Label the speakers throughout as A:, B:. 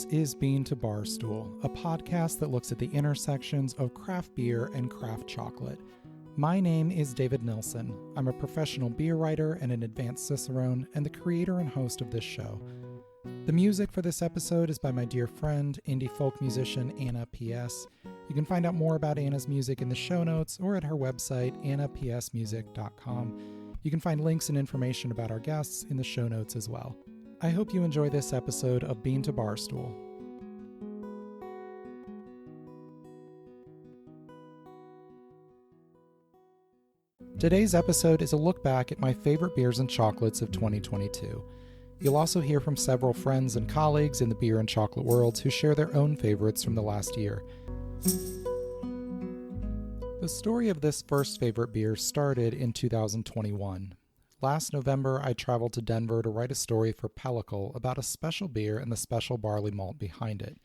A: is Bean to Barstool, a podcast that looks at the intersections of craft beer and craft chocolate. My name is David Nilsson. I'm a professional beer writer and an advanced cicerone, and the creator and host of this show. The music for this episode is by my dear friend, indie folk musician Anna P.S. You can find out more about Anna's music in the show notes or at her website, annapsmusic.com. You can find links and information about our guests in the show notes as well. I hope you enjoy this episode of Bean to Barstool. Today's episode is a look back at my favorite beers and chocolates of 2022. You'll also hear from several friends and colleagues in the beer and chocolate worlds who share their own favorites from the last year. The story of this first favorite beer started in 2021. Last November, I traveled to Denver to write a story for Pellicle about a special beer and the special barley malt behind it.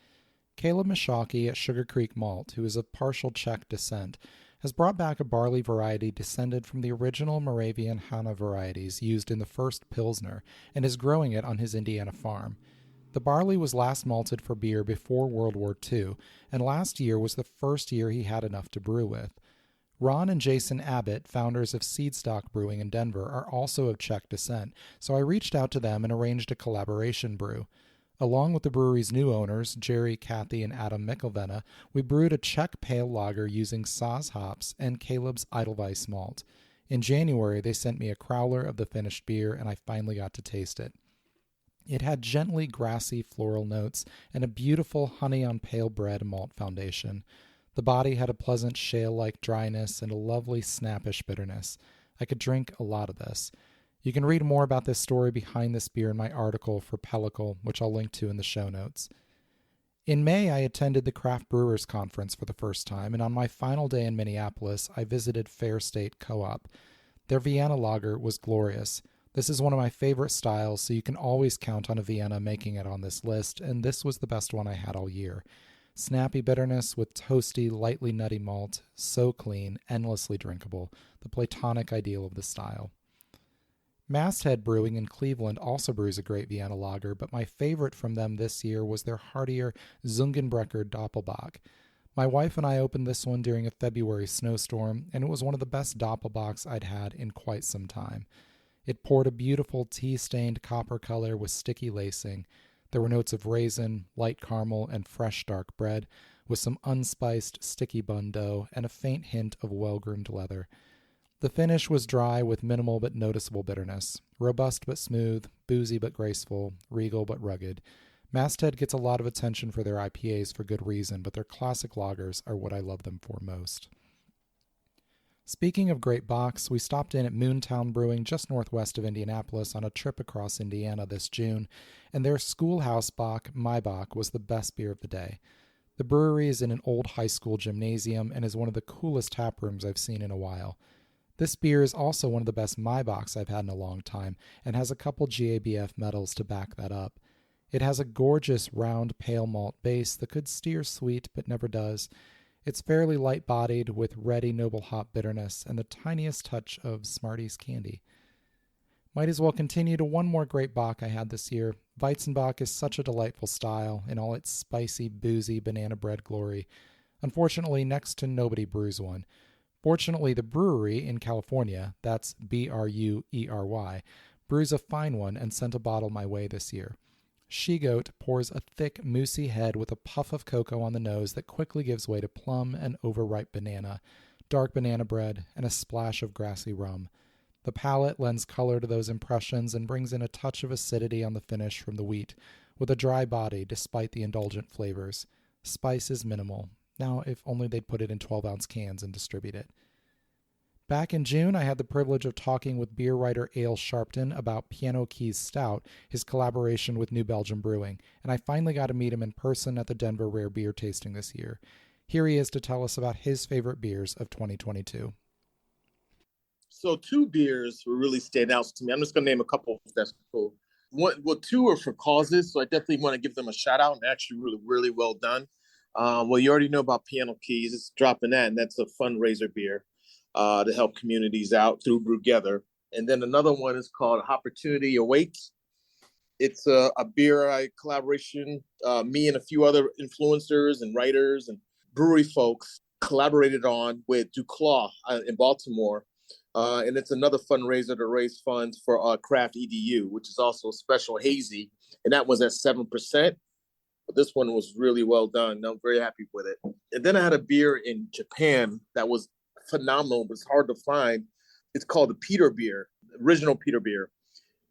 A: Caleb Michalke at Sugar Creek Malt, who is of partial Czech descent, has brought back a barley variety descended from the original Moravian Hanna varieties used in the first Pilsner and is growing it on his Indiana farm. The barley was last malted for beer before World War II, and last year was the first year he had enough to brew with. Ron and Jason Abbott, founders of Seedstock Brewing in Denver, are also of Czech descent, so I reached out to them and arranged a collaboration brew. Along with the brewery's new owners, Jerry, Kathy, and Adam Mikkelvena, we brewed a Czech pale lager using Saaz hops and Caleb's Edelweiss malt. In January, they sent me a crowler of the finished beer, and I finally got to taste it. It had gently grassy floral notes and a beautiful honey on pale bread malt foundation. The body had a pleasant shale-like dryness and a lovely snappish bitterness. I could drink a lot of this. You can read more about this story behind this beer in my article for Pellicle, which I'll link to in the show notes. In May, I attended the Craft Brewers Conference for the first time, and on my final day in Minneapolis, I visited Fair State Co-op. Their Vienna lager was glorious. This is one of my favorite styles, so you can always count on a Vienna making it on this list, and this was the best one I had all year. Snappy bitterness with toasty, lightly nutty malt, so clean, endlessly drinkable, the platonic ideal of the style. Masthead Brewing in Cleveland also brews a great Vienna lager, but my favorite from them this year was their heartier Zungenbrecher Doppelbock. My wife and I opened this one during a February snowstorm, and it was one of the best Doppelbocks I'd had in quite some time. It poured a beautiful tea-stained copper color with sticky lacing. There were notes of raisin, light caramel, and fresh dark bread, with some unspiced, sticky bun dough and a faint hint of well-groomed leather. The finish was dry with minimal but noticeable bitterness. Robust but smooth, boozy but graceful, regal but rugged. Masthead gets a lot of attention for their IPAs for good reason, but their classic lagers are what I love them for most. Speaking of great bocks, we stopped in at Moontown Brewing just northwest of Indianapolis on a trip across Indiana this June, and their Schoolhouse Bock, My Bock, was the best beer of the day. The brewery is in an old high school gymnasium and is one of the coolest tap rooms I've seen in a while. This beer is also one of the best My Bocks I've had in a long time and has a couple GABF medals to back that up. It has a gorgeous round pale malt base that could steer sweet but never does. It's fairly light-bodied with ready noble hop bitterness and the tiniest touch of Smarties candy. Might as well continue to one more great bock I had this year. Weizenbock is such a delightful style in all its spicy, boozy banana bread glory. Unfortunately, next to nobody brews one. Fortunately, the brewery in California, that's Breury, brews a fine one and sent a bottle my way this year. She-Goat pours a thick, moussey head with a puff of cocoa on the nose that quickly gives way to plum and overripe banana, dark banana bread, and a splash of grassy rum. The palate lends color to those impressions and brings in a touch of acidity on the finish from the wheat, with a dry body despite the indulgent flavors. Spice is minimal. Now, if only they'd put it in 12-ounce cans and distribute it. Back in June, I had the privilege of talking with beer writer Ale Sharpton about Piano Keys Stout, his collaboration with New Belgium Brewing, and I finally got to meet him in person at the Denver Rare Beer tasting this year. Here he is to tell us about his favorite beers of 2022.
B: So two beers were really stand out to me. I'm just going to name a couple that's cool. Two are for causes, so I definitely want to give them a shout out, and actually really, really well done. Well, you already know about Piano Keys. It's dropping that, and that's a fundraiser beer to help communities out through Brewgether. And then another one is called Opportunity Awaits. It's a beer collaboration. Me and a few other influencers and writers and brewery folks collaborated on with Duclaw in Baltimore. And it's another fundraiser to raise funds for Craft EDU, which is also a special hazy. And that was at 7%. But this one was really well done. I'm very happy with it. And then I had a beer in Japan that was phenomenal, but it's hard to find. It's called the Peter beer, original Peter beer.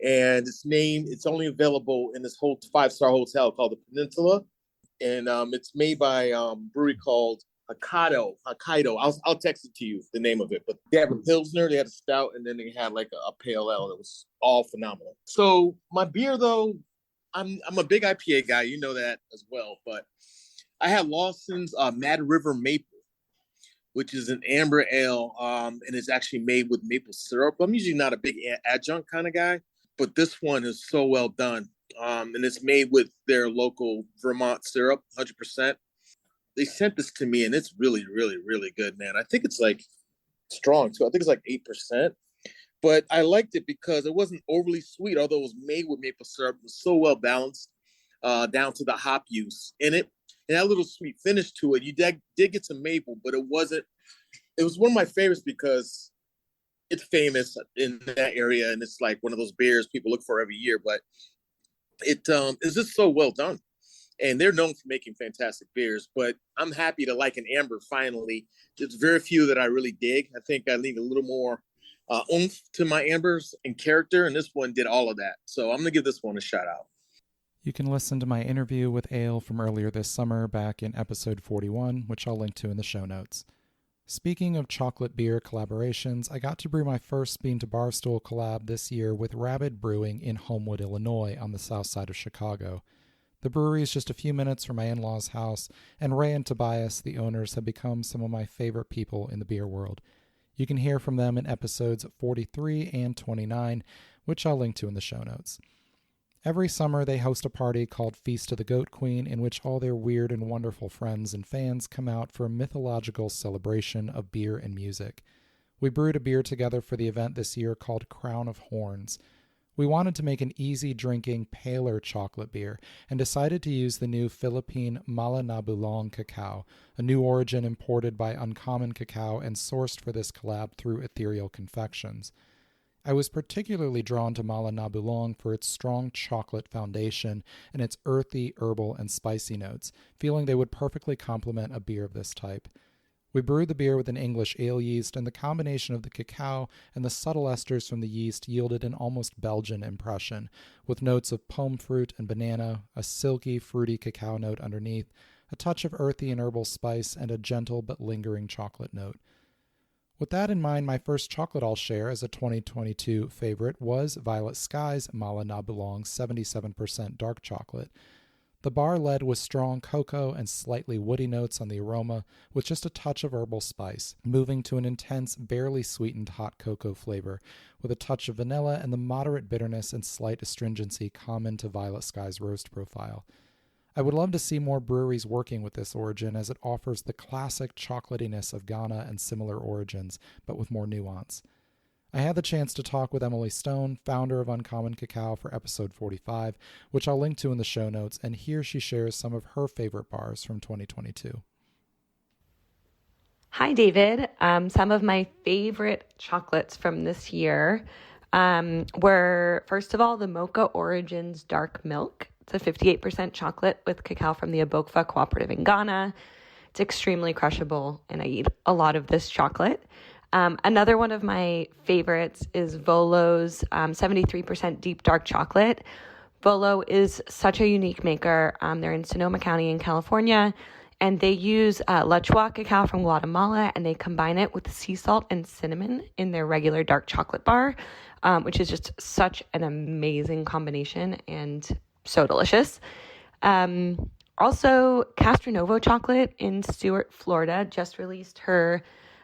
B: And it's only available in this whole 5-star hotel called the Peninsula. And it's made by a brewery called Hokkaido. I'll text it to you, the name of it. But they have a Pilsner, they had a stout, and then they had like a pale ale that was all phenomenal. So my beer, though, I'm a big IPA guy. You know that as well. But I had Lawson's Mad River Maple, which is an amber ale, and it's actually made with maple syrup. I'm usually not a big adjunct kind of guy, but this one is so well done. And it's made with their local Vermont syrup, 100%. They sent this to me, and it's really, really, really good, man. I think it's like strong, too. I think it's like 8%. But I liked it because it wasn't overly sweet, although it was made with maple syrup. It was so well balanced down to the hop use in it. And that little sweet finish to it. You did get some maple, but it was one of my favorites because it's famous in that area, and it's like one of those beers people look for every year. But it is just so well done. And they're known for making fantastic beers, but I'm happy to like an amber finally. There's very few that I really dig. I think I need a little more oomph to my ambers and character, and this one did all of that. So I'm going to give this one a shout out.
A: You can listen to my interview with Ale from earlier this summer back in episode 41, which I'll link to in the show notes. Speaking of chocolate beer collaborations, I got to brew my first Bean to Barstool collab this year with Rabid Brewing in Homewood, Illinois, on the south side of Chicago. The brewery is just a few minutes from my in-laws' house, and Ray and Tobias, the owners, have become some of my favorite people in the beer world. You can hear from them in episodes 43 and 29, which I'll link to in the show notes. Every summer, they host a party called Feast of the Goat Queen, in which all their weird and wonderful friends and fans come out for a mythological celebration of beer and music. We brewed a beer together for the event this year called Crown of Horns. We wanted to make an easy-drinking, paler chocolate beer and decided to use the new Philippine Mala na Bulong cacao, a new origin imported by Uncommon Cacao and sourced for this collab through Ethereal Confections. I was particularly drawn to Mala na Bulong for its strong chocolate foundation and its earthy, herbal, and spicy notes, feeling they would perfectly complement a beer of this type. We brewed the beer with an English ale yeast, and the combination of the cacao and the subtle esters from the yeast yielded an almost Belgian impression, with notes of pomme fruit and banana, a silky, fruity cacao note underneath, a touch of earthy and herbal spice, and a gentle but lingering chocolate note. With that in mind, my first chocolate I'll share as a 2022 favorite was Violet Sky's Mala na Bulong 77% dark chocolate. The bar led with strong cocoa and slightly woody notes on the aroma, with just a touch of herbal spice, moving to an intense, barely sweetened hot cocoa flavor, with a touch of vanilla and the moderate bitterness and slight astringency common to Violet Sky's roast profile. I would love to see more breweries working with this origin, as it offers the classic chocolatiness of Ghana and similar origins, but with more nuance. I had the chance to talk with Emily Stone, founder of Uncommon Cacao, for episode 45, which I'll link to in the show notes, and here she shares some of her favorite bars from 2022.
C: Hi, David. Some of my favorite chocolates from this year were, first of all, the Mocha Origins Dark Milk. It's a 58% chocolate with cacao from the Abokfa Cooperative in Ghana. It's extremely crushable, and I eat a lot of this chocolate. Another one of my favorites is Volo's 73% deep dark chocolate. Volo is such a unique maker. They're in Sonoma County in California, and they use Lechua cacao from Guatemala, and they combine it with sea salt and cinnamon in their regular dark chocolate bar, which is just such an amazing combination and so delicious. Also, Castronovo Chocolate in Stuart, Florida, just released her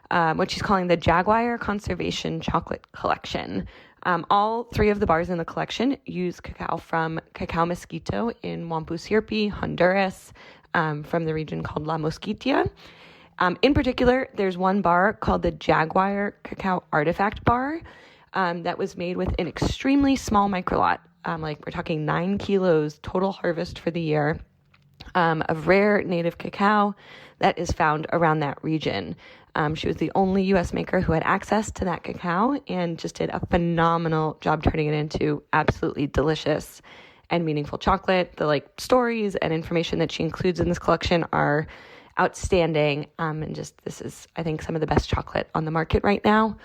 C: what she's calling the Jaguar Conservation Chocolate Collection. All three of the bars in the collection use cacao from Cacao Mosquito in Wampu-Sirpi, Honduras, from the region called La Mosquitia. In particular, there's one bar called the Jaguar Cacao Artifact Bar that was made with an extremely small microlot like we're talking 9 kilos total harvest for the year, of rare native cacao that is found around that region. She was the only U.S. maker who had access to that cacao and just did a phenomenal job turning it into absolutely delicious and meaningful chocolate. The stories and information that she includes in this collection are outstanding. And just, this is, I think, some of the best chocolate on the market right now.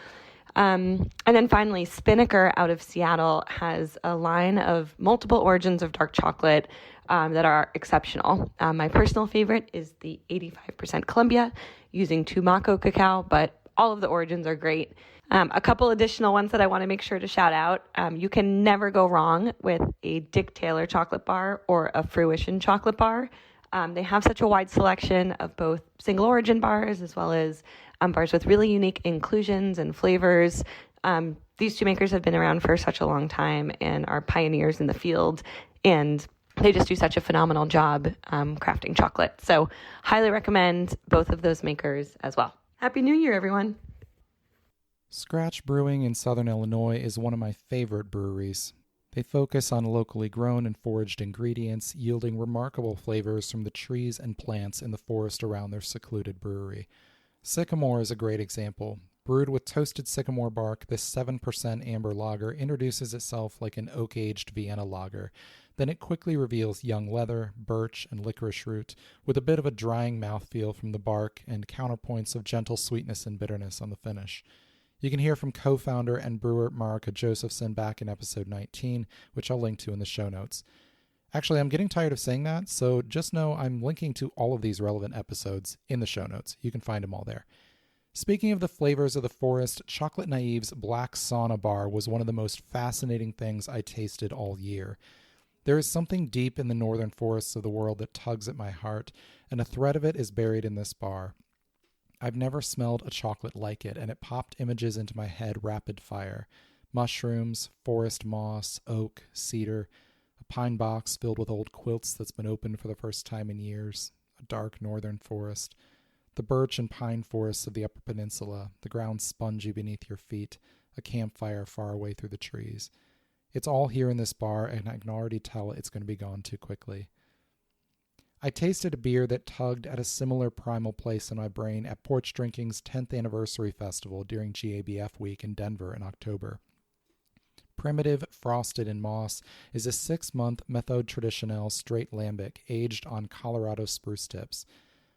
C: And then finally, Spinnaker out of Seattle has a line of multiple origins of dark chocolate that are exceptional. My personal favorite is the 85% Columbia using Tumaco cacao, but all of the origins are great. A couple additional ones that I want to make sure to shout out. You can never go wrong with a Dick Taylor chocolate bar or a Fruition chocolate bar. They have such a wide selection of both single origin bars as well as bars with really unique inclusions and flavors. These two makers have been around for such a long time and are pioneers in the field, and they just do such a phenomenal job crafting chocolate. So highly recommend both of those makers as well. Happy New Year, everyone.
A: Scratch Brewing in Southern Illinois is one of my favorite breweries. They focus on locally grown and foraged ingredients, yielding remarkable flavors from the trees and plants in the forest around their secluded brewery. Sycamore is a great example. Brewed with toasted sycamore bark, this 7% amber lager introduces itself like an oak-aged Vienna lager. Then it quickly reveals young leather, birch, and licorice root, with a bit of a drying mouthfeel from the bark and counterpoints of gentle sweetness and bitterness on the finish. You can hear from co-founder and brewer Marika Josephson back in episode 19, which I'll link to in the show notes. Actually, I'm getting tired of saying that, so just know I'm linking to all of these relevant episodes in the show notes. You can find them all there. Speaking of the flavors of the forest, Chocolate Naive's Black Sauna Bar was one of the most fascinating things I tasted all year. There is something deep in the northern forests of the world that tugs at my heart, and a thread of it is buried in this bar. I've never smelled a chocolate like it, and it popped images into my head rapid fire. Mushrooms, forest moss, oak, cedar, a pine box filled with old quilts that's been opened for the first time in years, a dark northern forest, the birch and pine forests of the Upper Peninsula, the ground spongy beneath your feet, a campfire far away through the trees. It's all here in this bar, and I can already tell it's going to be gone too quickly. I tasted a beer that tugged at a similar primal place in my brain at Porch Drinking's 10th anniversary festival during GABF week in Denver in October. Primitive Frosted in Moss is a 6-month Méthode Traditionnelle straight lambic aged on Colorado spruce tips.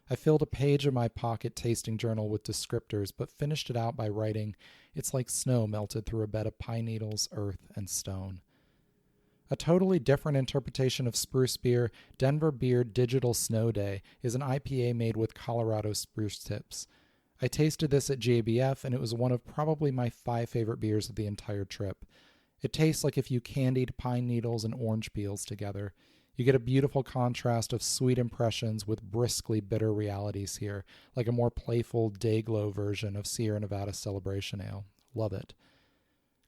A: I filled a page of my pocket tasting journal with descriptors, but finished it out by writing, "It's like snow melted through a bed of pine needles, earth, and stone." A totally different interpretation of spruce beer, Denver Beer Digital Snow Day, is an IPA made with Colorado spruce tips. I tasted this at GABF, and it was one of probably my 5 favorite beers of the entire trip. It tastes like if you candied pine needles and orange peels together. You get a beautiful contrast of sweet impressions with briskly bitter realities here, like a more playful Dayglow version of Sierra Nevada Celebration Ale. Love it.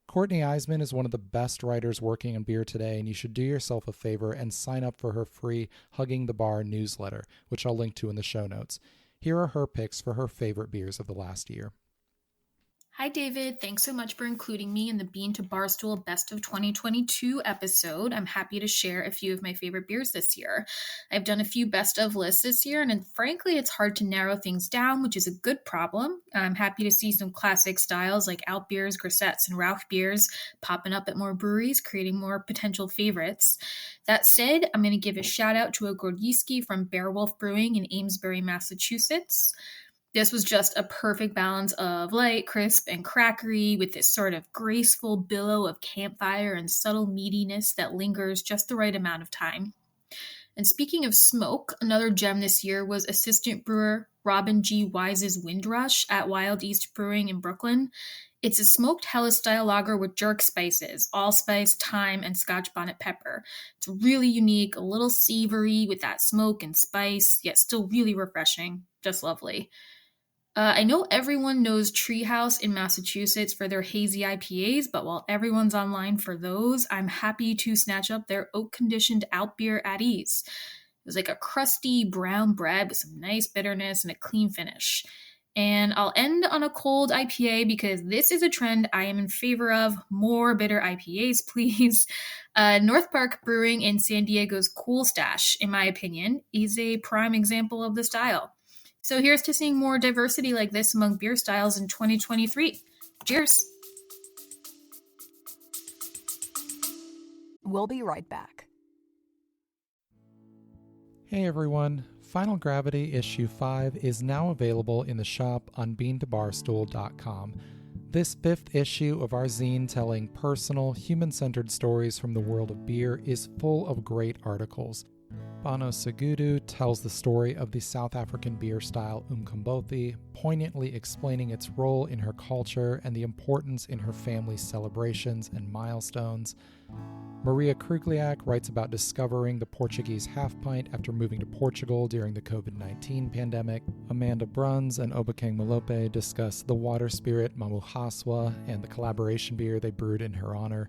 A: Courtney Eisman is one of the best writers working in beer today, and you should do yourself a favor and sign up for her free Hugging the Bar newsletter, which I'll link to in the show notes. Here are her picks for her favorite beers of the last year.
D: Hi, David. Thanks so much for including me in the Bean to Barstool Best of 2022 episode. I'm happy to share a few of my favorite beers this year. I've done a few best of lists this year, and frankly, it's hard to narrow things down, which is a good problem. I'm happy to see some classic styles like Alt beers, Grisettes, and Rauch beers popping up at more breweries, creating more potential favorites. That said, I'm going to give a shout out to a Gordiski from Beowulf Brewing in Amesbury, Massachusetts. This was just a perfect balance of light, crisp, and crackery with this sort of graceful billow of campfire and subtle meatiness that lingers just the right amount of time. And speaking of smoke, another gem this year was assistant brewer Robin G. Wise's Windrush at Wild East Brewing in Brooklyn. It's a smoked Helles-style lager with jerk spices, allspice, thyme, and Scotch bonnet pepper. It's really unique, a little savory with that smoke and spice, yet still really refreshing. Just lovely. I know everyone knows Treehouse in Massachusetts for their hazy IPAs, but while everyone's online for those, I'm happy to snatch up their oak-conditioned Alt beer at ease. It was like a crusty brown bread with some nice bitterness and a clean finish. And I'll end on a cold IPA because this is a trend I am in favor of. More bitter IPAs, please. North Park Brewing in San Diego's Cool Stash, in my opinion, is a prime example of the style. So here's to seeing more diversity like this among beer styles in 2023. Cheers!
E: We'll be right back.
A: Hey everyone, Final Gravity Issue 5 is now available in the shop on beantobarstool.com. This 5th issue of our zine telling personal, human-centered stories from the world of beer is full of great articles. Bono Segudu tells the story of the South African beer style Umkombothi, poignantly explaining its role in her culture and the importance in her family's celebrations and milestones. Maria Krugliak writes about discovering the Portuguese half-pint after moving to Portugal during the COVID-19 pandemic. Amanda Bruns and Obakeng Malope discuss the water spirit Mamuhaswa and the collaboration beer they brewed in her honor.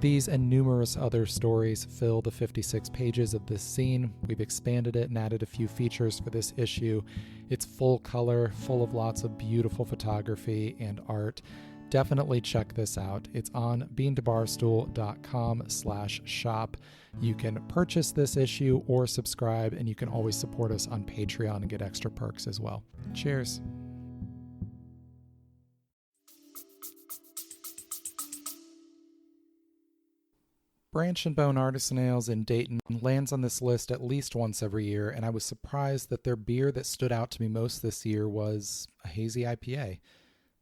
A: These and numerous other stories fill the 56 pages of this zine. We've expanded it and added a few features for this issue. It's full color, full of lots of beautiful photography and art. Definitely check this out. It's on beantobarstool.com/shop. You can purchase this issue or subscribe, and you can always support us on Patreon and get extra perks as well. Cheers. Branch and Bone Artisan Ales in Dayton lands on this list at least once every year, and I was surprised that their beer that stood out to me most this year was a hazy IPA.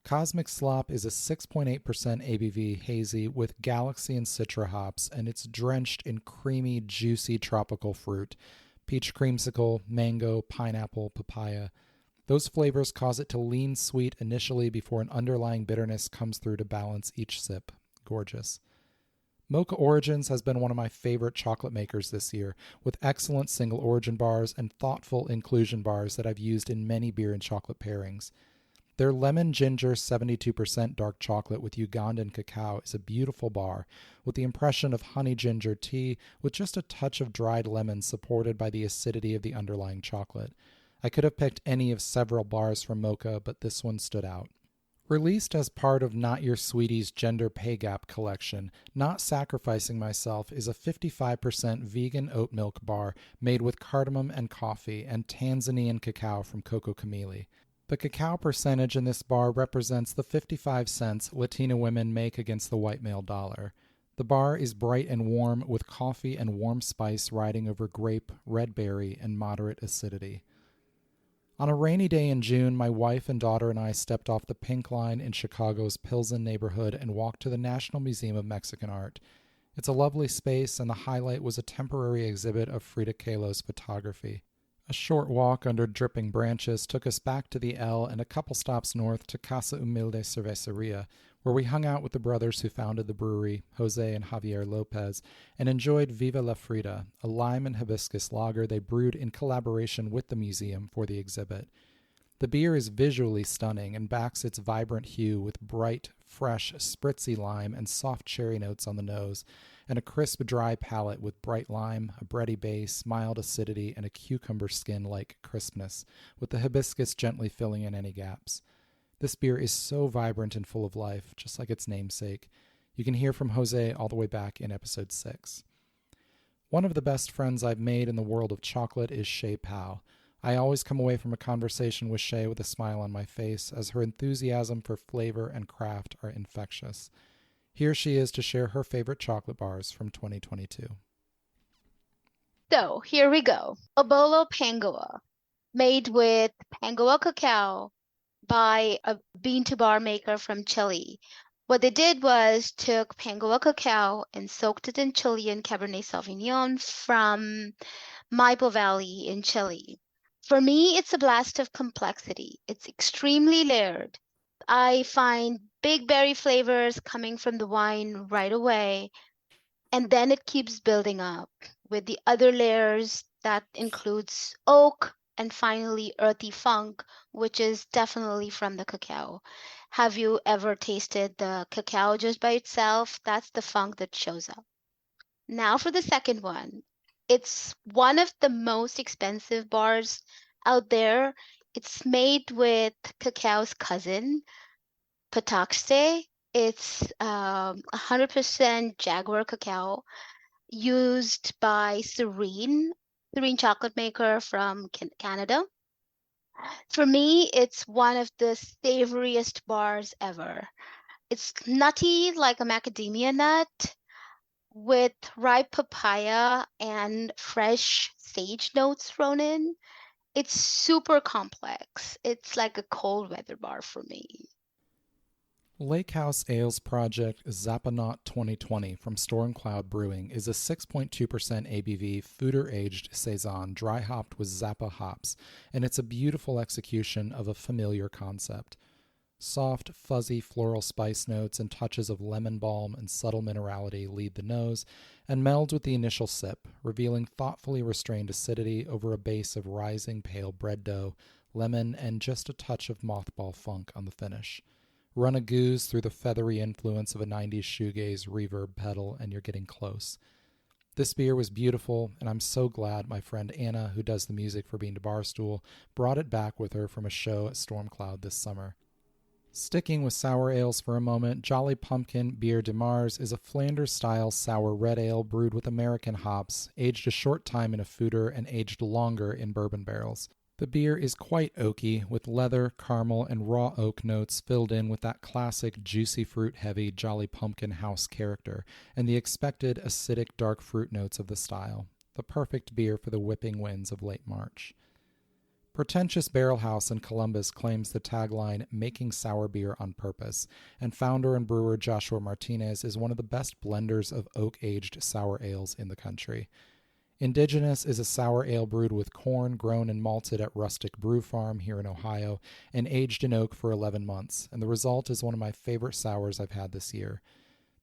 A: Cosmic Slop is a 6.8% ABV hazy with Galaxy and Citra hops, and it's drenched in creamy, juicy tropical fruit. Peach creamsicle, mango, pineapple, papaya. Those flavors cause it to lean sweet initially before an underlying bitterness comes through to balance each sip. Gorgeous. Mocha Origins has been one of my favorite chocolate makers this year, with excellent single origin bars and thoughtful inclusion bars that I've used in many beer and chocolate pairings. Their lemon ginger 72% dark chocolate with Ugandan cacao is a beautiful bar, with the impression of honey ginger tea with just a touch of dried lemon supported by the acidity of the underlying chocolate. I could have picked any of several bars from Mocha, but this one stood out. Released as part of Not Your Sweetie's Gender Pay Gap collection, Not Sacrificing Myself is a 55% vegan oat milk bar made with cardamom and coffee and Tanzanian cacao from Coco Camili. The cacao percentage in this bar represents the 55 cents Latina women make against the white male dollar. The bar is bright and warm with coffee and warm spice riding over grape, red berry, and moderate acidity. On a rainy day in June, my wife and daughter and I stepped off the Pink Line in Chicago's Pilsen neighborhood and walked to the National Museum of Mexican Art. It's a lovely space, and the highlight was a temporary exhibit of Frida Kahlo's photography. A short walk under dripping branches took us back to the L and a couple stops north to Casa Humilde Cerveceria, where we hung out with the brothers who founded the brewery, Jose and Javier Lopez, and enjoyed Viva la Frida, a lime and hibiscus lager they brewed in collaboration with the museum for the exhibit. The beer is visually stunning and backs its vibrant hue with bright, fresh, spritzy lime and soft cherry notes on the nose, and a crisp, dry palate with bright lime, a bready base, mild acidity, and a cucumber skin-like crispness, with the hibiscus gently filling in any gaps. This beer is so vibrant and full of life, just like its namesake. You can hear from Jose all the way back in episode 6. One of the best friends I've made in the world of chocolate is Shay Powell. I always come away from a conversation with Shay with a smile on my face, as her enthusiasm for flavor and craft are infectious. Here she is to share her favorite chocolate bars from 2022.
F: So, here we go. Obolo Pangoa, made with Pangoa cacao by a bean-to-bar maker from Chile. What they did was took Pangoa cacao and soaked it in Chilean Cabernet Sauvignon from Maipo Valley in Chile. For me, it's a blast of complexity. It's extremely layered. I find big berry flavors coming from the wine right away, and then it keeps building up with the other layers that includes oak, and finally earthy funk, which is definitely from the cacao. Have you ever tasted the cacao just by itself? That's the funk that shows up. Now for the second one. It's one of the most expensive bars out there. It's made with cacao's cousin, Pataxte. It's 100% Jaguar cacao used by Serene chocolate maker from Canada. For me, it's one of the savoriest bars ever. It's nutty like a macadamia nut with ripe papaya and fresh sage notes thrown in. It's super complex. It's like a cold weather bar for me.
A: Lake House Ales Project Zapanaut 2020 from Storm Cloud Brewing is a 6.2% ABV foeder-aged saison dry hopped with Zappa hops, and it's a beautiful execution of a familiar concept. Soft, fuzzy floral spice notes and touches of lemon balm and subtle minerality lead the nose and meld with the initial sip, revealing thoughtfully restrained acidity over a base of rising pale bread dough, lemon, and just a touch of mothball funk on the finish. Run a goose through the feathery influence of a 90s shoegaze reverb pedal, and you're getting close. This beer was beautiful, and I'm so glad my friend Anna, who does the music for Bean to Barstool, brought it back with her from a show at Stormcloud this summer. Sticking with sour ales for a moment, Jolly Pumpkin Bière de Mars is a Flanders-style sour red ale brewed with American hops, aged a short time in a foeder and aged longer in bourbon barrels. The beer is quite oaky, with leather, caramel, and raw oak notes filled in with that classic juicy fruit-heavy Jolly Pumpkin house character, and the expected acidic dark fruit notes of the style. The perfect beer for the whipping winds of late March. Pretentious Barrel House in Columbus claims the tagline, "Making sour beer on purpose," and founder and brewer Joshua Martinez is one of the best blenders of oak-aged sour ales in the country. Indigenous is a sour ale brewed with corn grown and malted at Rustic Brew Farm here in Ohio and aged in oak for 11 months, and the result is one of my favorite sours I've had this year.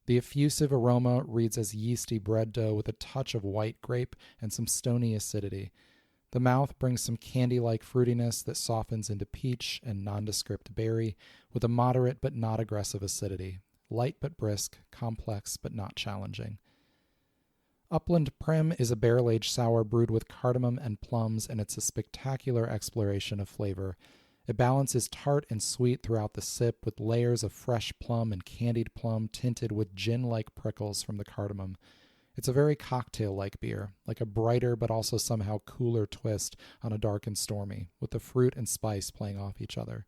A: The effusive aroma reads as yeasty bread dough with a touch of white grape and some stony acidity. The mouth brings some candy-like fruitiness that softens into peach and nondescript berry with a moderate but not aggressive acidity. Light but brisk, complex but not challenging. Upland Prim is a barrel-aged sour brewed with cardamom and plums, and it's a spectacular exploration of flavor. It balances tart and sweet throughout the sip with layers of fresh plum and candied plum tinted with gin-like prickles from the cardamom. It's a very cocktail-like beer, like a brighter but also somehow cooler twist on a dark and stormy, with the fruit and spice playing off each other.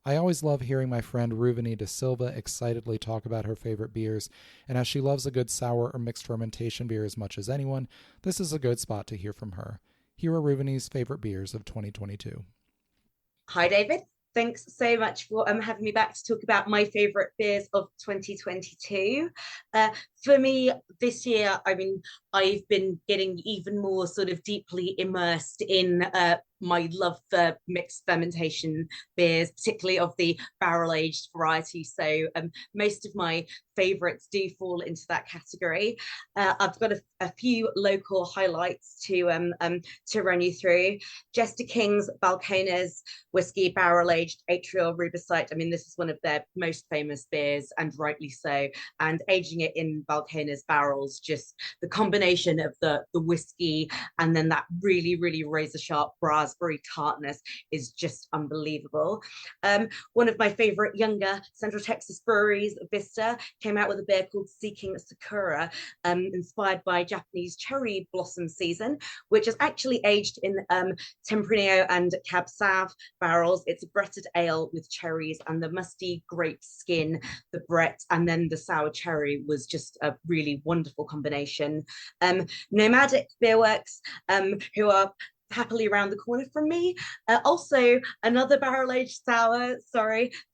A: I always love hearing my friend Ruvani De Silva excitedly talk about her favorite beers, and as she loves a good sour or mixed fermentation beer as much as anyone, this is a good spot to hear from her. Here are Ruvani's favorite beers of 2022.
E: Hi, David. Thanks so much for having me back to talk about my favorite beers of 2022. For me, this year, I've been getting even more sort of deeply immersed in my love for mixed fermentation beers, particularly of the barrel-aged variety. So most of my favorites do fall into that category. I've got a few local highlights to run you through. Jester King's Balcones whiskey barrel-aged atrial rubicite. I mean, this is one of their most famous beers, and rightly so. And aging it in Balcones barrels, just the combination of the whiskey and then that really, really razor-sharp raspberry tartness is just unbelievable. One of my favorite younger Central Texas breweries, Vista, came out with a beer called Seeking Sakura, inspired by Japanese cherry blossom season, which is actually aged in Tempranillo and Cab Sauv barrels. It's a Bretted ale with cherries, and the musty grape skin, the Brett, and then the sour cherry was just a really wonderful combination. Nomadic Beerworks, who are happily around the corner from me. Also, another barrel-aged sour,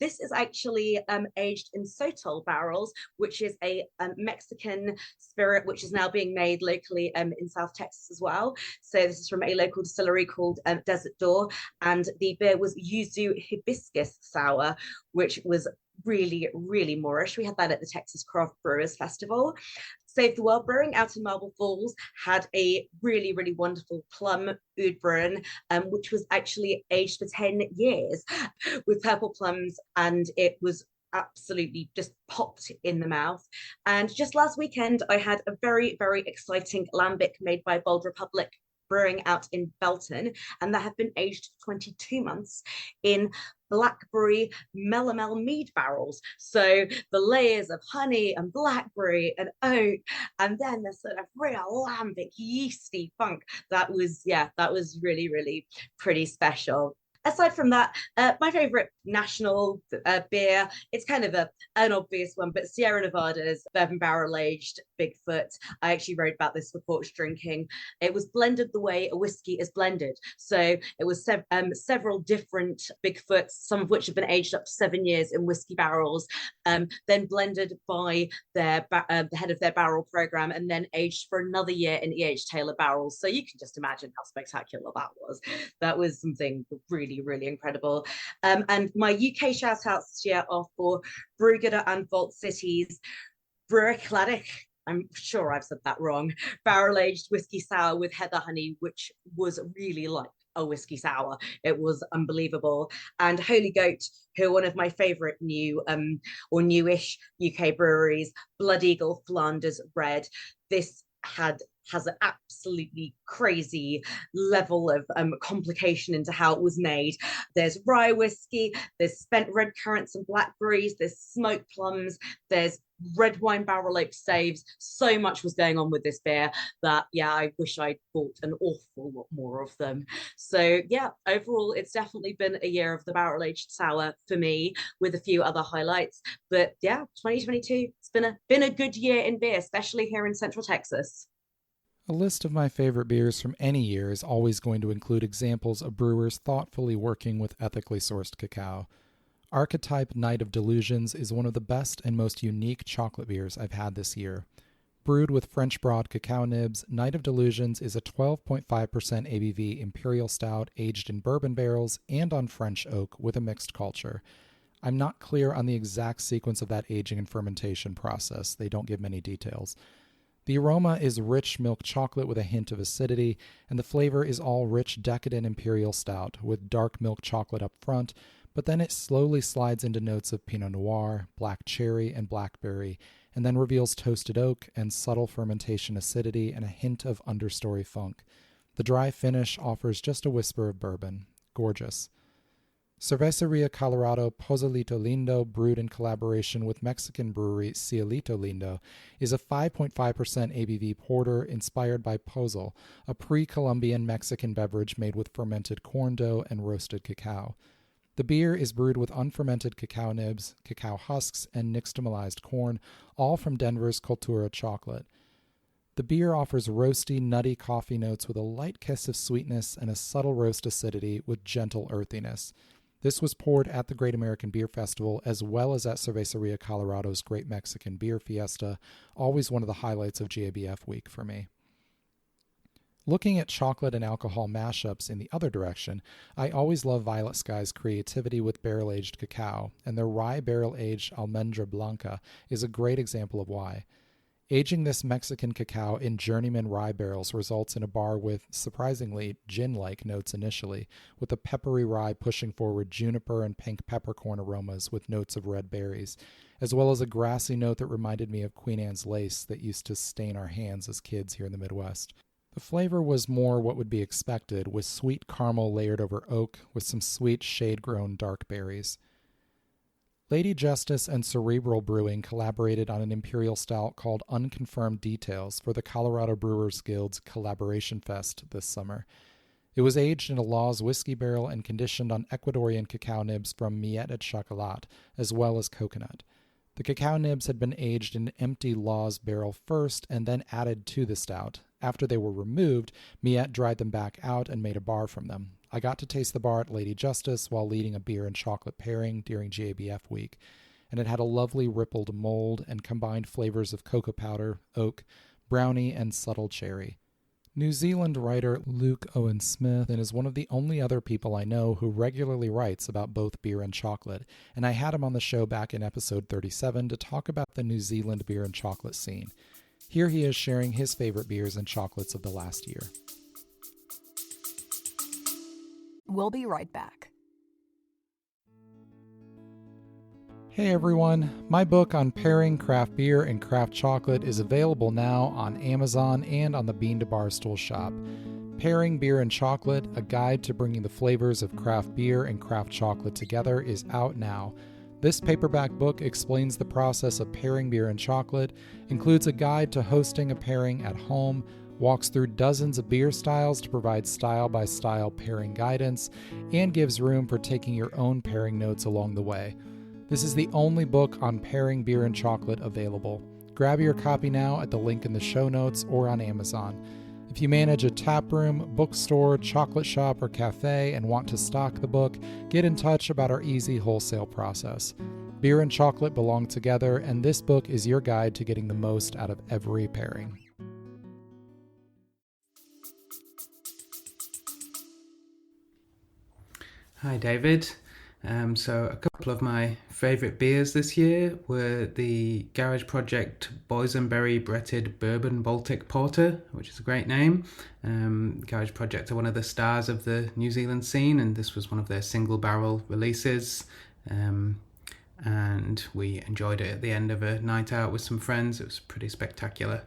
E: this is actually aged in Sotol barrels, which is a Mexican spirit, which is now being made locally in South Texas as well. So this is from a local distillery called Desert Door, and the beer was Yuzu Hibiscus Sour, which was really, really Moorish. We had that at the Texas Craft Brewers Festival. Save the World Brewing out in Marble Falls had a really, really wonderful plum oud bruin, which was actually aged for 10 years with purple plums, and it was absolutely just popped in the mouth. And just last weekend, I had a very, very exciting lambic made by Bold Republic Brewing out in Belton, and that have been aged 22 months in blackberry melomel mead barrels. So the layers of honey and blackberry and oak, and then the sort of real lambic yeasty funk. That was really, really pretty special. Aside from that, my favorite national beer, it's kind of an obvious one, but Sierra Nevada's bourbon barrel aged Bigfoot. I actually wrote about this for Porch Drinking. It was blended the way a whiskey is blended. So it was several different Bigfoots, some of which have been aged up to 7 years in whiskey barrels, then blended by the head of their barrel program, and then aged for another year in E.H. Taylor barrels. So you can just imagine how spectacular that was. That was something really, really incredible. And my UK shout outs this year are for Brewgooder and Vault City's Brewer-Cladic, I'm sure I've said that wrong, barrel-aged whiskey sour with heather honey, which was really like a whiskey sour. It was unbelievable. And Holy Goat, who are one of my favorite new or newish UK breweries, Blood Eagle Flanders Red. This has an absolutely crazy level of complication into how it was made. There's rye whiskey, there's spent red currants and blackberries, there's smoked plums, there's red wine barrel oak staves. So much was going on with this beer that, yeah, I wish I'd bought an awful lot more of them. So yeah, overall, it's definitely been a year of the barrel aged sour for me, with a few other highlights. But yeah, 2022, it's been a good year in beer, especially here in Central Texas.
A: A list of my favorite beers from any year is always going to include examples of brewers thoughtfully working with ethically sourced cacao. Archetype Night of Delusions is one of the best and most unique chocolate beers I've had this year. Brewed with French broad cacao nibs, Night of Delusions is a 12.5% ABV imperial stout aged in bourbon barrels and on French oak with a mixed culture. I'm not clear on the exact sequence of that aging and fermentation process. They don't give many details. The aroma is rich milk chocolate with a hint of acidity, and the flavor is all rich, decadent imperial stout with dark milk chocolate up front, but then it slowly slides into notes of Pinot Noir, black cherry, and blackberry, and then reveals toasted oak and subtle fermentation acidity and a hint of understory funk. The dry finish offers just a whisper of bourbon. Gorgeous. Cerveceria Colorado Pozolito Lindo, brewed in collaboration with Mexican brewery Cielito Lindo, is a 5.5% ABV porter inspired by pozol, a pre-Columbian Mexican beverage made with fermented corn dough and roasted cacao. The beer is brewed with unfermented cacao nibs, cacao husks, and nixtamalized corn, all from Denver's Cultura chocolate. The beer offers roasty, nutty coffee notes with a light kiss of sweetness and a subtle roast acidity with gentle earthiness. This was poured at the Great American Beer Festival as well as at Cerveceria Colorado's Great Mexican Beer Fiesta, always one of the highlights of GABF week for me. Looking at chocolate and alcohol mashups in the other direction, I always love Violet Sky's creativity with barrel-aged cacao, and their rye barrel-aged Almendra Blanca is a great example of why. Aging this Mexican cacao in journeyman rye barrels results in a bar with, surprisingly, gin-like notes initially, with the peppery rye pushing forward juniper and pink peppercorn aromas with notes of red berries, as well as a grassy note that reminded me of Queen Anne's lace that used to stain our hands as kids here in the Midwest. The flavor was more what would be expected, with sweet caramel layered over oak with some sweet shade-grown dark berries. Lady Justice and Cerebral Brewing collaborated on an imperial stout called Unconfirmed Details for the Colorado Brewers Guild's Collaboration Fest this summer. It was aged in a Laws whiskey barrel and conditioned on Ecuadorian cacao nibs from Miette et Chocolat, as well as coconut. The cacao nibs had been aged in an empty Laws barrel first and then added to the stout. After they were removed, Miette dried them back out and made a bar from them. I got to taste the bar at Lady Justice while leading a beer and chocolate pairing during GABF week, and it had a lovely rippled mold and combined flavors of cocoa powder, oak, brownie, and subtle cherry. New Zealand writer Luke Owen Smith is one of the only other people I know who regularly writes about both beer and chocolate, and I had him on the show back in episode 37 to talk about the New Zealand beer and chocolate scene. Here he is sharing his favorite beers and chocolates of the last year.
G: We'll be right back.
A: Hey everyone, my book on pairing craft beer and craft chocolate is available now on Amazon and on the Bean to Barstool shop. Pairing Beer and Chocolate, a guide to bringing the flavors of craft beer and craft chocolate together, is out now. This paperback book explains the process of pairing beer and chocolate, includes a guide to hosting a pairing at home, walks through dozens of beer styles to provide style-by-style pairing guidance, and gives room for taking your own pairing notes along the way. This is the only book on pairing beer and chocolate available. Grab your copy now at the link in the show notes or on Amazon. If you manage a tap room, bookstore, chocolate shop, or cafe and want to stock the book, get in touch about our easy wholesale process. Beer and chocolate belong together, and this book is your guide to getting the most out of every pairing.
H: Hi, David. So a couple of my favourite beers this year were the Garage Project Boysenberry Bretted Bourbon Baltic Porter, which is a great name. Garage Project are one of the stars of the New Zealand scene, and this was one of their single barrel releases. And we enjoyed it at the end of a night out with some friends. It was pretty spectacular.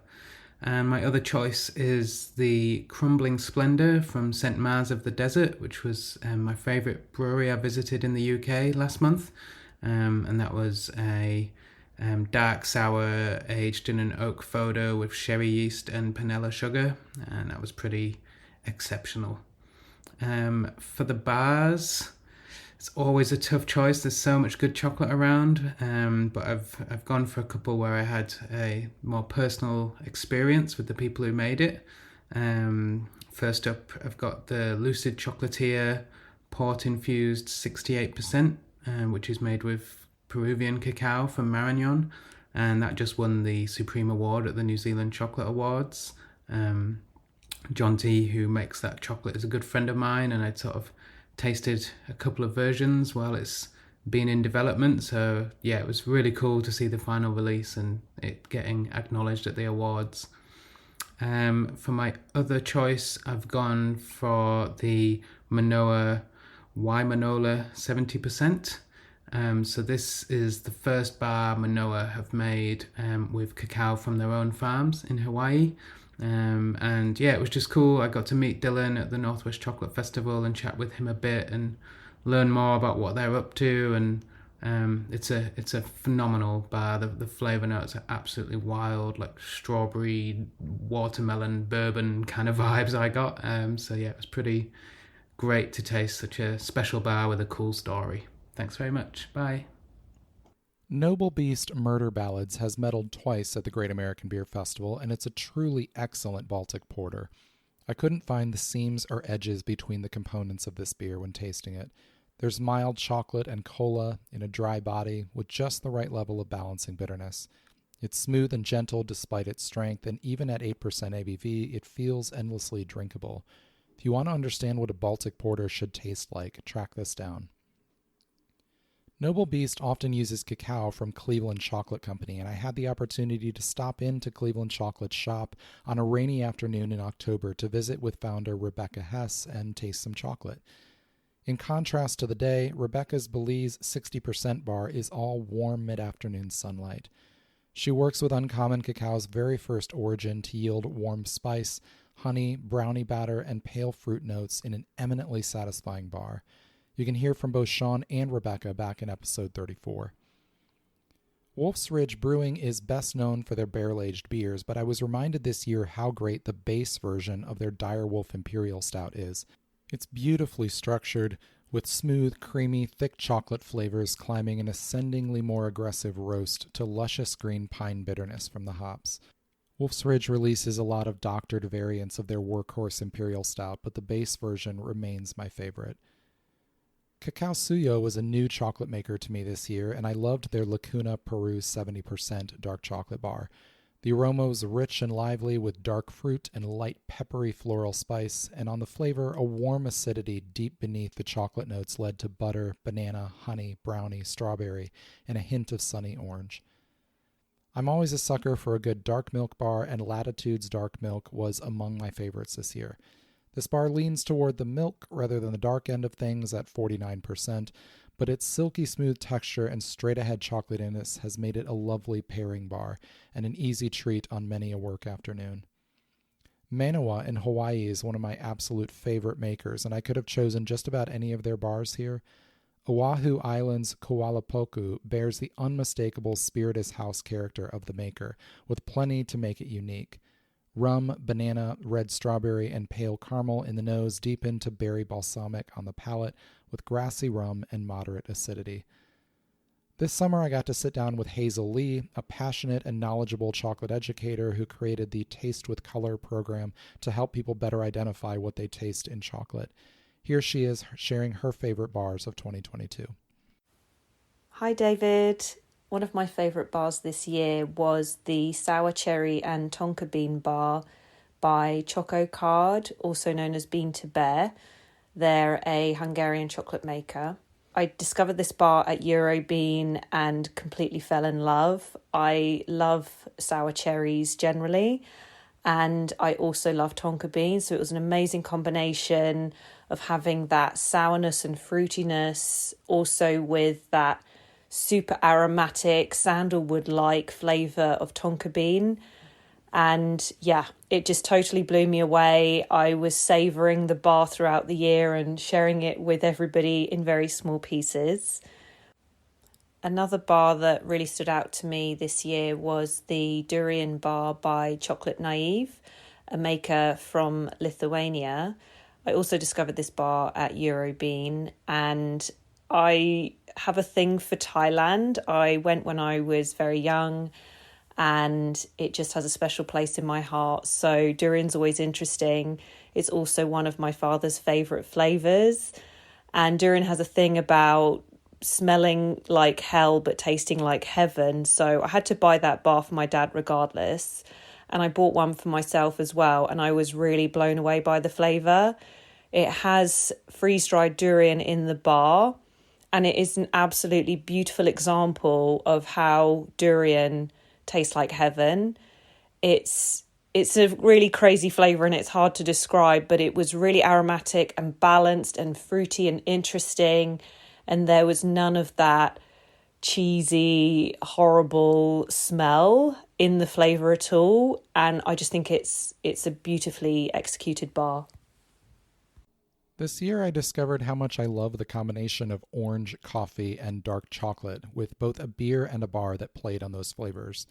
H: And my other choice is the Crumbling Splendor from St. Mars of the Desert, which was my favourite brewery I visited in the UK last month. And that was a dark sour aged in an oak photo with sherry yeast and panela sugar. And that was pretty exceptional. For the bars, it's always a tough choice. There's so much good chocolate around, but I've gone for a couple where I had a more personal experience with the people who made it. First up, I've got the Lucid Chocolatier Port Infused 68%, which is made with Peruvian cacao from Marañón, and that just won the Supreme Award at the New Zealand Chocolate Awards. John T, who makes that chocolate, is a good friend of mine, and I'd sort of tasted a couple of versions while it's been in development, so yeah, it was really cool to see the final release and it getting acknowledged at the awards. For my other choice, I've gone for the Manoa Waimanola 70%. So this is the first bar Manoa have made with cacao from their own farms in Hawaii. And yeah, it was just cool. I got to meet Dylan at the Northwest Chocolate Festival and chat with him a bit and learn more about what they're up to. And it's a phenomenal bar. The flavour notes are absolutely wild, like strawberry, watermelon, bourbon kind of vibes I got. So yeah, it was pretty great to taste such a special bar with a cool story. Thanks very much. Bye.
A: Noble Beast Murder Ballads has medaled twice at the Great American Beer Festival, and it's a truly excellent Baltic porter. I couldn't find the seams or edges between the components of this beer when tasting it. There's mild chocolate and cola in a dry body with just the right level of balancing bitterness. It's smooth and gentle despite its strength, and even at 8% ABV, it feels endlessly drinkable. If you want to understand what a Baltic porter should taste like, track this down. Noble Beast often uses cacao from Cleveland Chocolate Company, and I had the opportunity to stop into Cleveland Chocolate's shop on a rainy afternoon in October to visit with founder Rebecca Hess and taste some chocolate. In contrast to the day, Rebecca's Belize 60% bar is all warm mid-afternoon sunlight. She works with Uncommon Cacao's very first origin to yield warm spice, honey, brownie batter, and pale fruit notes in an eminently satisfying bar. You can hear from both Sean and Rebecca back in episode 34. Wolf's Ridge Brewing is best known for their barrel-aged beers, but I was reminded this year how great the base version of their Dire Wolf Imperial Stout is. It's beautifully structured, with smooth, creamy, thick chocolate flavors climbing an ascendingly more aggressive roast to luscious green pine bitterness from the hops. Wolf's Ridge releases a lot of doctored variants of their workhorse Imperial Stout, but the base version remains my favorite. Cacao Suyo was a new chocolate maker to me this year, and I loved their Lacuna Peru 70% dark chocolate bar. The aroma was rich and lively with dark fruit and light peppery floral spice, and on the flavor, a warm acidity deep beneath the chocolate notes led to butter, banana, honey, brownie, strawberry, and a hint of sunny orange. I'm always a sucker for a good dark milk bar, and Latitude's dark milk was among my favorites this year. This bar leans toward the milk rather than the dark end of things at 49%, but its silky smooth texture and straight-ahead chocolatiness has made it a lovely pairing bar and an easy treat on many a work afternoon. Manawa in Hawaii is one of my absolute favorite makers, and I could have chosen just about any of their bars here. Oahu Island's Koalapoku bears the unmistakable spiritus house character of the maker, with plenty to make it unique. Rum, banana, red strawberry, and pale caramel in the nose deepen to berry balsamic on the palate, with grassy rum and moderate acidity. This summer I got to sit down with Hazel Lee, a passionate and knowledgeable chocolate educator who created the Taste with Color program to help people better identify what they taste in chocolate. Here she is sharing her favorite bars of 2022.
I: Hi David. One of my favourite bars this year was the Sour Cherry and Tonka Bean bar by Choco Card, also known as Bean to Bear. They're a Hungarian chocolate maker. I discovered this bar at Eurobean and completely fell in love. I love sour cherries generally, and I also love tonka beans, so it was an amazing combination of having that sourness and fruitiness, also with that super aromatic sandalwood-like flavour of tonka bean. And yeah, it just totally blew me away. I was savouring the bar throughout the year and sharing it with everybody in very small pieces. Another bar that really stood out to me this year was the Durian bar by Chocolate Naive, a maker from Lithuania. I also discovered this bar at Eurobean, and I have a thing for Thailand. I went when I was very young, and it just has a special place in my heart. So durian's always interesting. It's also one of my father's favourite flavours. And durian has a thing about smelling like hell but tasting like heaven. So I had to buy that bar for my dad regardless. And I bought one for myself as well. And I was really blown away by the flavour. It has freeze-dried durian in the bar. And it is an absolutely beautiful example of how durian tastes like heaven. It's a really crazy flavour and it's hard to describe, but it was really aromatic and balanced and fruity and interesting, and there was none of that cheesy, horrible smell in the flavour at all, and I just think it's a beautifully executed bar.
A: This year I discovered how much I love the combination of orange, coffee, and dark chocolate, with both a beer and a bar that played on those flavors.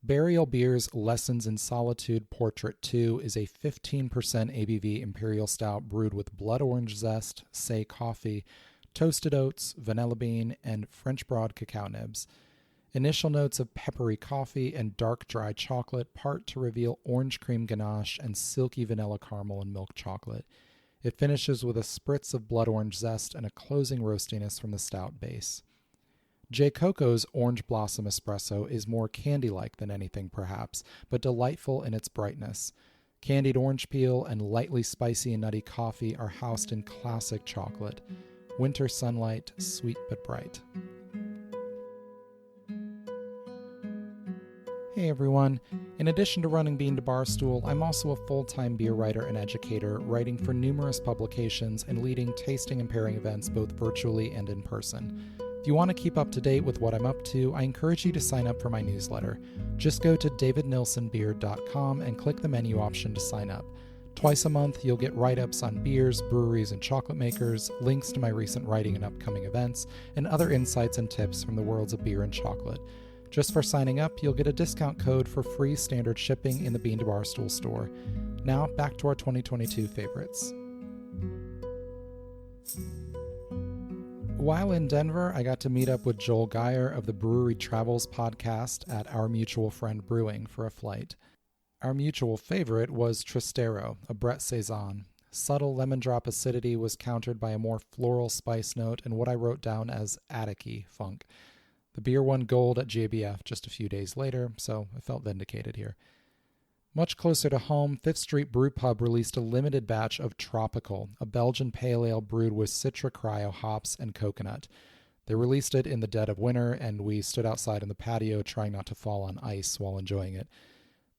A: Burial Beer's Lessons in Solitude Portrait 2 is a 15% ABV imperial stout brewed with blood orange zest, say coffee, toasted oats, vanilla bean, and French broad cacao nibs. Initial notes of peppery coffee and dark dry chocolate part to reveal orange cream ganache and silky vanilla caramel and milk chocolate. It finishes with a spritz of blood orange zest and a closing roastiness from the stout base. J. Coco's Orange Blossom Espresso is more candy-like than anything perhaps, but delightful in its brightness. Candied orange peel and lightly spicy and nutty coffee are housed in classic chocolate. Winter sunlight, sweet but bright. Hey everyone. In addition to running Bean to Barstool, I'm also a full-time beer writer and educator, writing for numerous publications and leading tasting and pairing events both virtually and in person. If you want to keep up to date with what I'm up to, I encourage you to sign up for my newsletter. Just go to davidnilsonbeer.com and click the menu option to sign up. Twice a month, you'll get write-ups on beers, breweries, and chocolate makers, links to my recent writing and upcoming events, and other insights and tips from the worlds of beer and chocolate. Just for signing up, you'll get a discount code for free standard shipping in the Bean to Barstool store. Now, back to our 2022 favorites. While in Denver, I got to meet up with Joel Geyer of the Brewery Travels podcast at Our Mutual Friend Brewing for a flight. Our mutual favorite was Tristero, a Brett Saison. Subtle lemon drop acidity was countered by a more floral spice note and what I wrote down as attic-y funk. The beer won gold at JBF just a few days later, so I felt vindicated here. Much closer to home, Fifth Street Brew Pub released a limited batch of Tropical, a Belgian pale ale brewed with Citra Cryo hops and coconut. They released it in the dead of winter, and we stood outside in the patio trying not to fall on ice while enjoying it.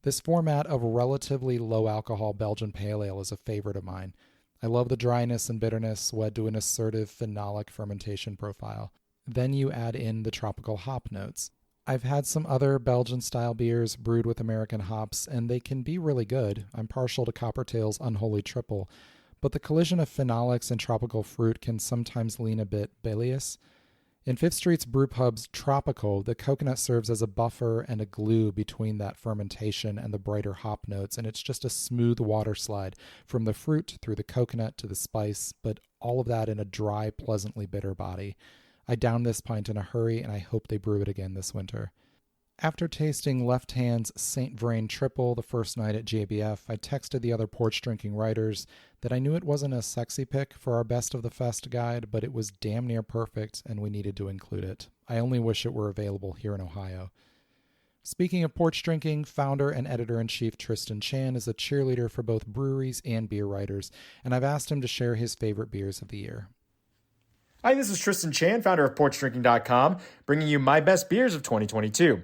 A: This format of relatively low-alcohol Belgian pale ale is a favorite of mine. I love the dryness and bitterness wed to an assertive phenolic fermentation profile. Then you add in the tropical hop notes. I've had some other Belgian-style beers brewed with American hops, and they can be really good. I'm partial to Coppertail's Unholy Triple, but the collision of phenolics and tropical fruit can sometimes lean a bit bilious. In Fifth Street's Brewpub's Tropical, the coconut serves as a buffer and a glue between that fermentation and the brighter hop notes, and it's just a smooth water slide from the fruit through the coconut to the spice, but all of that in a dry, pleasantly bitter body. I downed this pint in a hurry, and I hope they brew it again this winter. After tasting Left Hand's St. Vrain Triple the first night at JBF, I texted the other porch drinking writers that I knew it wasn't a sexy pick for our Best of the Fest guide, but it was damn near perfect, and we needed to include it. I only wish it were available here in Ohio. Speaking of porch drinking, founder and editor-in-chief Tristan Chan is a cheerleader for both breweries and beer writers, and I've asked him to share his favorite beers of the year.
J: Hi, this is Tristan Chan, founder of PorchDrinking.com, bringing you my best beers of 2022.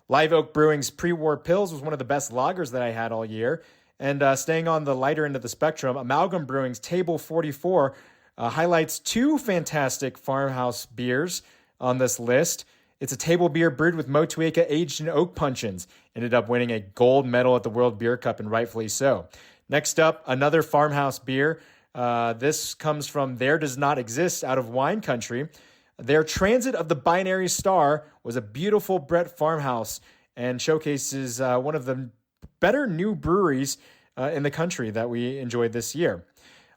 J: Live Oak Brewing's Pre-War Pils was one of the best lagers that I had all year. And staying on the lighter end of the spectrum, Amalgam Brewing's Table 44 highlights two fantastic farmhouse beers on this list. It's a table beer brewed with Motueka aged in oak puncheons. Ended up winning a gold medal at the World Beer Cup, and rightfully so. Next up, another farmhouse beer. This comes from There Does Not Exist out of wine country. Their Transit of the Binary Star was a beautiful Brett farmhouse and showcases one of the better new breweries in the country that we enjoyed this year.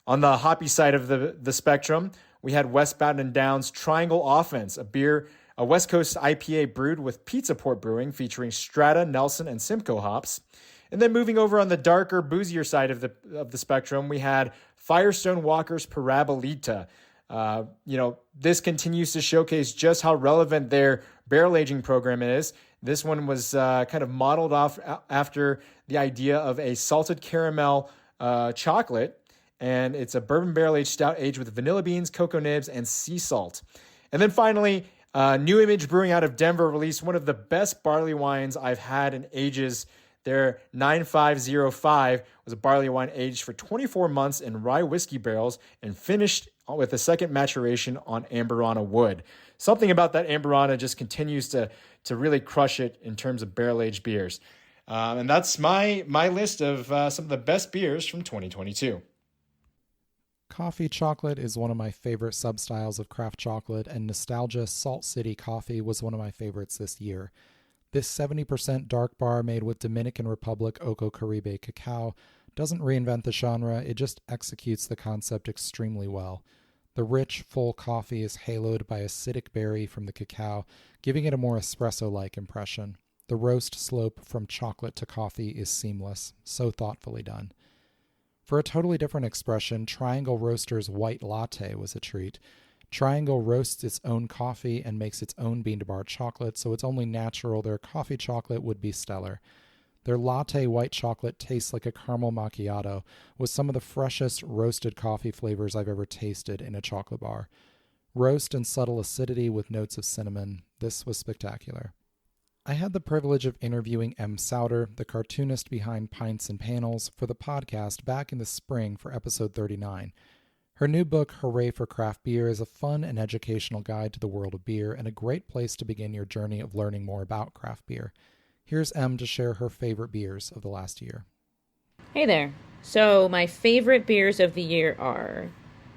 J: On the hoppy side of the spectrum, we had West Baden Downs Triangle Offense, a West Coast IPA brewed with Pizza Port Brewing featuring Strata, Nelson, and Simcoe hops. And then moving over on the darker, boozier side of the spectrum, we had Firestone Walker's Parabolita. This continues to showcase just how relevant their barrel aging program is. This one was kind of modeled off after the idea of a salted caramel chocolate, and it's a bourbon barrel aged stout aged with vanilla beans, cocoa nibs, and sea salt. And then finally, New Image Brewing out of Denver released one of the best barley wines I've had in ages. Their 9505 was a barley wine aged for 24 months in rye whiskey barrels and finished with a second maturation on Amburana wood. Something about that Amburana just continues to really crush it in terms of barrel-aged beers. And that's my list of some of the best beers from 2022.
A: Coffee chocolate is one of my favorite substyles of craft chocolate, and Nostalgia Salt City Coffee was one of my favorites this year. This 70% dark bar made with Dominican Republic Oco Caribe cacao doesn't reinvent the genre, it just executes the concept extremely well. The rich, full coffee is haloed by acidic berry from the cacao, giving it a more espresso-like impression. The roast slope from chocolate to coffee is seamless, so thoughtfully done. For a totally different expression, Triangle Roaster's White Latte was a treat. Triangle roasts its own coffee and makes its own bean-to-bar chocolate, so it's only natural their coffee chocolate would be stellar. Their latte white chocolate tastes like a caramel macchiato, with some of the freshest roasted coffee flavors I've ever tasted in a chocolate bar. Roast and subtle acidity with notes of cinnamon. This was spectacular. I had the privilege of interviewing M. Souter, the cartoonist behind Pints and Panels, for the podcast back in the spring for episode 39. Her new book, Hooray for Craft Beer, is a fun and educational guide to the world of beer and a great place to begin your journey of learning more about craft beer. Here's Em to share her favorite beers of the last year.
K: Hey there. So my favorite beers of the year are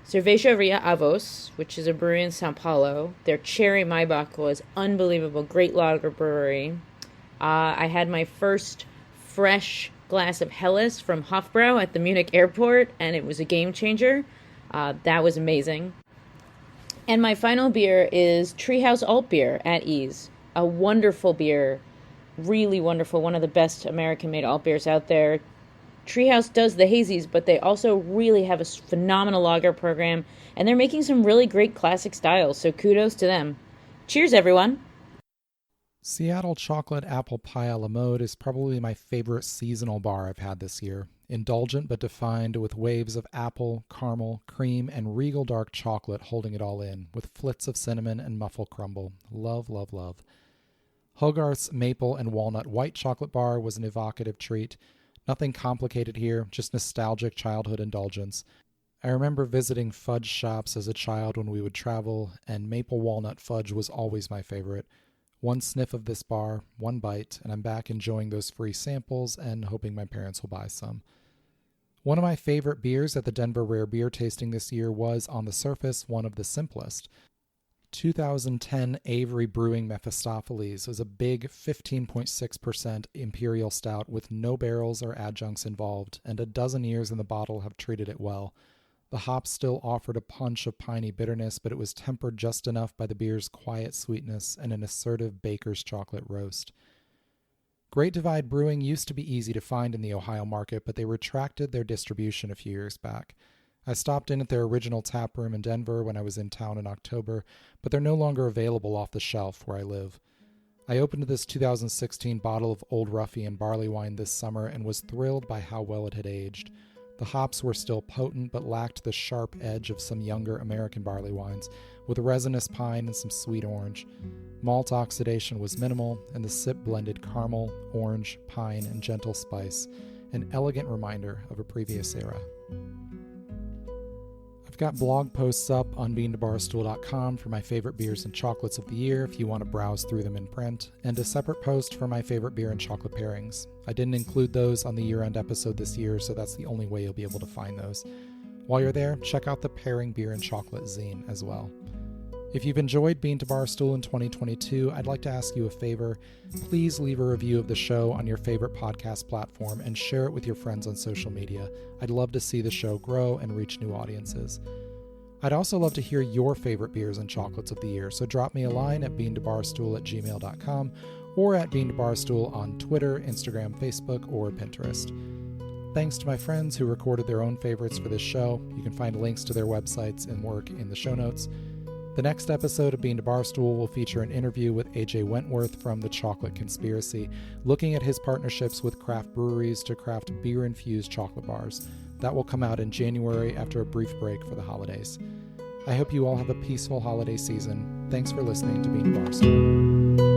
K: Cerveceria Avos, which is a brewery in Sao Paulo. Their Cherry Maibach was unbelievable. Great lager brewery. I had my first fresh glass of Helles from Hofbrau at the Munich airport, and it was a game changer. That was amazing. And my final beer is Treehouse Alt Beer at Ease. A wonderful beer. Really wonderful. One of the best American-made alt beers out there. Treehouse does the hazies, but they also really have a phenomenal lager program, and they're making some really great classic styles, so kudos to them. Cheers, everyone!
A: Seattle Chocolate Apple Pie a la Mode is probably my favorite seasonal bar I've had this year. Indulgent but defined, with waves of apple, caramel, cream, and regal dark chocolate holding it all in, with flits of cinnamon and muffle crumble. Love, love, love. Hogarth's Maple and Walnut White Chocolate Bar was an evocative treat. Nothing complicated here, just nostalgic childhood indulgence. I remember visiting fudge shops as a child when we would travel, and maple walnut fudge was always my favorite. One sniff of this bar, one bite, and I'm back enjoying those free samples and hoping my parents will buy some. One of my favorite beers at the Denver Rare Beer tasting this year was, on the surface, one of the simplest. 2010 Avery Brewing Mephistopheles was a big 15.6% imperial stout with no barrels or adjuncts involved, and a dozen years in the bottle have treated it well. The hops still offered a punch of piney bitterness, but it was tempered just enough by the beer's quiet sweetness and an assertive baker's chocolate roast. Great Divide Brewing used to be easy to find in the Ohio market, but they retracted their distribution a few years back. I stopped in at their original tap room in Denver when I was in town in October, but they're no longer available off the shelf where I live. I opened this 2016 bottle of Old Ruffian barley wine this summer and was thrilled by how well it had aged. The hops were still potent but lacked the sharp edge of some younger American barley wines, with resinous pine and some sweet orange. Malt oxidation was minimal, and the sip blended caramel, orange, pine, and gentle spice, an elegant reminder of a previous era. I've got blog posts up on beantobarstool.com for my favorite beers and chocolates of the year if you want to browse through them in print, and a separate post for my favorite beer and chocolate pairings. I didn't include those on the year-end episode this year, so that's the only way you'll be able to find those. While you're there, check out the Pairing Beer and Chocolate zine as well. If you've enjoyed Bean to Barstool in 2022, I'd like to ask you a favor. Please leave a review of the show on your favorite podcast platform and share it with your friends on social media. I'd love to see the show grow and reach new audiences. I'd also love to hear your favorite beers and chocolates of the year, so drop me a line at beantobarstool@gmail.com or at beantobarstool on Twitter, Instagram, Facebook, or Pinterest. Thanks to my friends who recorded their own favorites for this show. You can find links to their websites and work in the show notes. The next episode of Bean to Barstool will feature an interview with AJ Wentworth from The Chocolate Conspiracy, looking at his partnerships with craft breweries to craft beer-infused chocolate bars. That will come out in January after a brief break for the holidays. I hope you all have a peaceful holiday season. Thanks for listening to Bean to Barstool.